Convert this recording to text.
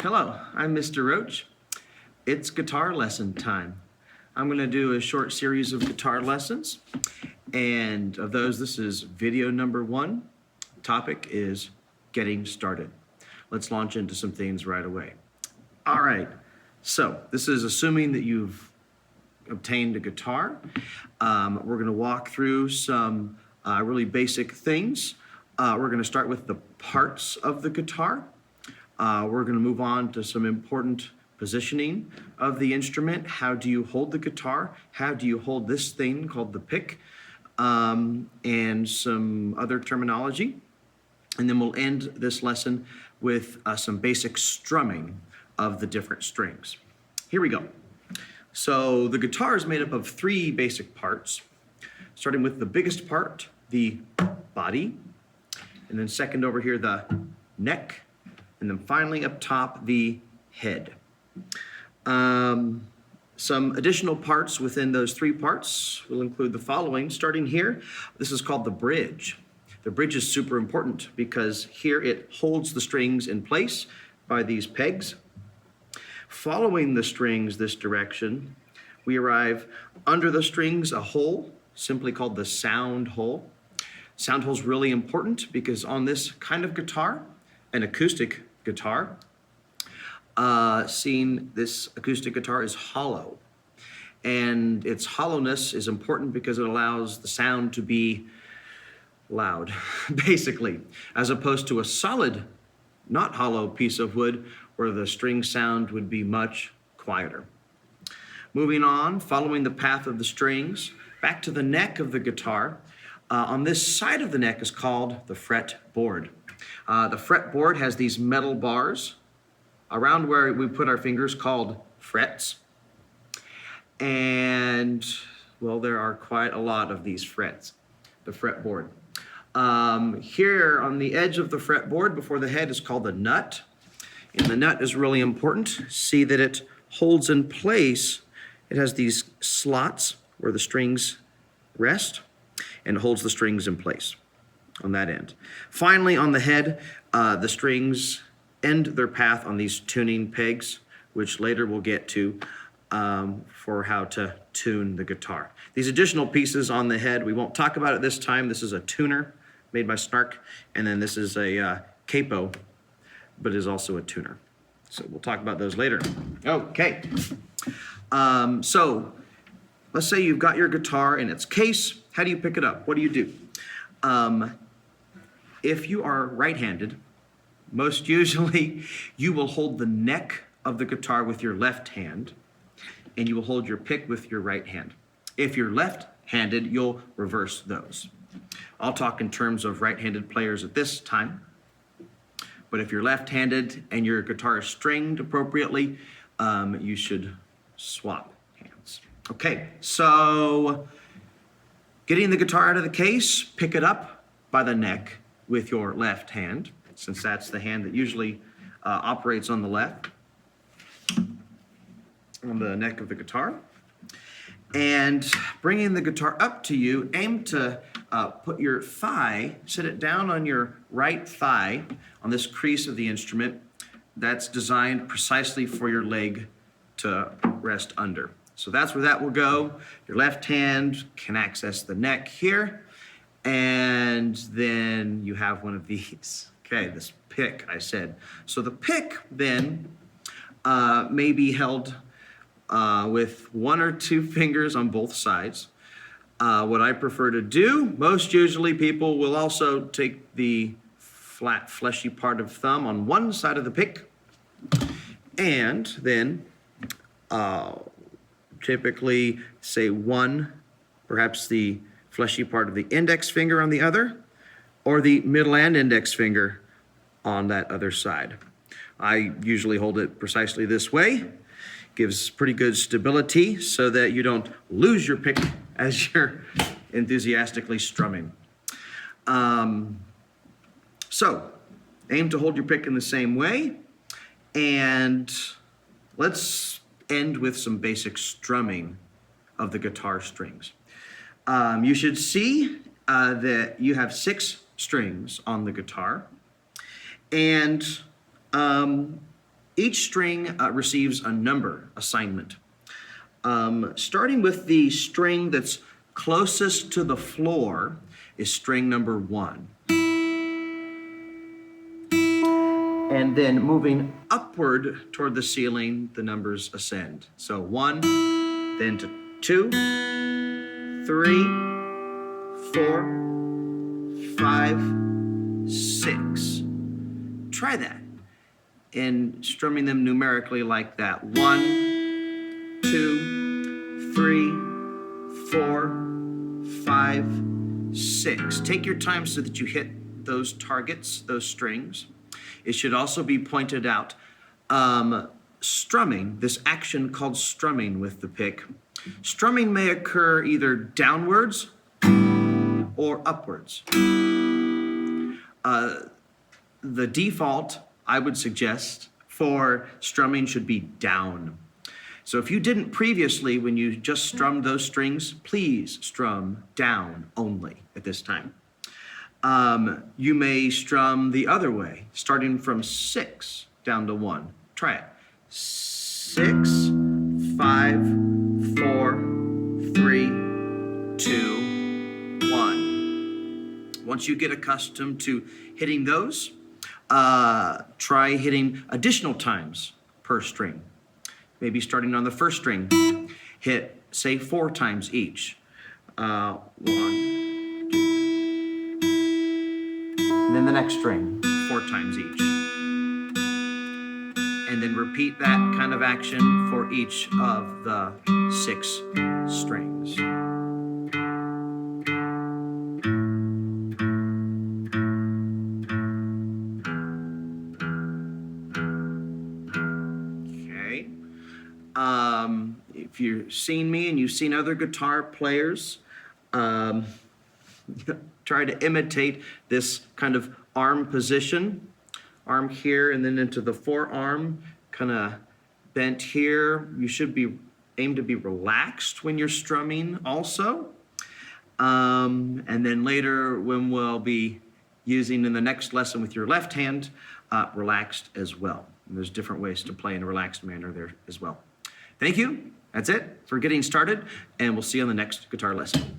Hello, I'm Mr. Roach. It's guitar lesson time. I'm going to do a short series of guitar lessons, and of those, this is video number 1. Topic is getting started. Let's launch into some things right away. All right, so this is assuming that you've obtained a guitar. We're going to walk through some really basic things. We're going to start with the parts of the guitar. We're going to move on to some important positioning of the instrument. How do you hold the guitar? How do you hold this thing called the pick? And some other terminology. And then we'll end this lesson with some basic strumming of the different strings. Here we go. So the guitar is made up of 3 basic parts, starting with the biggest part, the body, and then second over here, the neck, and then finally up top, the head. Some additional parts within those 3 parts will include the following. Starting here, this is called the bridge. The bridge is super important because here it holds the strings in place by these pegs. Following the strings this direction, we arrive under the strings a hole, simply called the sound hole. Sound hole is really important because on this kind of guitar, an acoustic guitar, this acoustic guitar is hollow. And its hollowness is important because it allows the sound to be loud, basically, as opposed to a solid, not hollow piece of wood where the string sound would be much quieter. Moving on, following the path of the strings, back to the neck of the guitar. On this side of the neck is called the fretboard. The fretboard has these metal bars around where we put our fingers called frets. And, well, there are quite a lot of these frets, the fretboard. Here on the edge of the fretboard before the head is called the nut. And the nut is really important. See that it holds in place. It has these slots where the strings rest and holds the strings in place on that end. Finally, on the head, the strings end their path on these tuning pegs, which later we'll get to for how to tune the guitar. These additional pieces on the head, we won't talk about it this time. This is a tuner made by Snark, and then this is a capo, but is also a tuner. So we'll talk about those later. Okay. So let's say you've got your guitar in its case. How do you pick it up? What do you do? If you are right-handed, most usually you will hold the neck of the guitar with your left hand, and you will hold your pick with your right hand. If you're left-handed, you'll reverse those. I'll talk in terms of right-handed players at this time. But if you're left-handed and your guitar is stringed appropriately, you should swap hands. Okay, so getting the guitar out of the case, pick it up by the neck with your left hand, since that's the hand that usually operates on the left, on the neck of the guitar. And bringing the guitar up to you, aim to put your thigh, sit it down on your right thigh on this crease of the instrument that's designed precisely for your leg to rest under. So that's where that will go. Your left hand can access the neck here, and then you have one of these. Okay, this pick, I said. So the pick then may be held with 1 or 2 fingers on both sides. What I prefer to do, most usually people will also take the flat, fleshy part of thumb on one side of the pick, and then typically say one, perhaps the fleshy part of the index finger on the other, or the middle and index finger on that other side. I usually hold it precisely this way. Gives pretty good stability so that you don't lose your pick as you're enthusiastically strumming. So aim to hold your pick in the same way, and let's end with some basic strumming of the guitar strings. You should see that you have 6 strings on the guitar. And each string receives a number assignment. Starting with the string that's closest to the floor is string number 1. And then moving upward toward the ceiling, the numbers ascend. So 1, then to 2, 3, 4, 5, 6. Try that in strumming them numerically like that. 1, 2, 3, 4, 5, 6. Take your time so that you hit those targets, those strings. It should also be pointed out, strumming, this action called strumming with the pick, strumming may occur either downwards or upwards. The default, I would suggest, for strumming should be down. So if you didn't previously, when you just strummed those strings, please strum down only at this time. You may strum the other way, starting from 6 down to 1. Try it. 6, 5, 4, 3, 2, 1. Once you get accustomed to hitting those, try hitting additional times per string. Maybe starting on the first string, hit, say, 4 times each. 1, 2, and then the next string, 4 times each. And then repeat that kind of action for each of the 6 strings. Okay. If you've seen me and you've seen other guitar players, try to imitate this kind of arm position. Arm here and then into the forearm, kind of bent here. You should aim to be relaxed when you're strumming also. And then later when we'll be using in the next lesson with your left hand, relaxed as well. And there's different ways to play in a relaxed manner there as well. Thank you. That's it for getting started, and we'll see you on the next guitar lesson.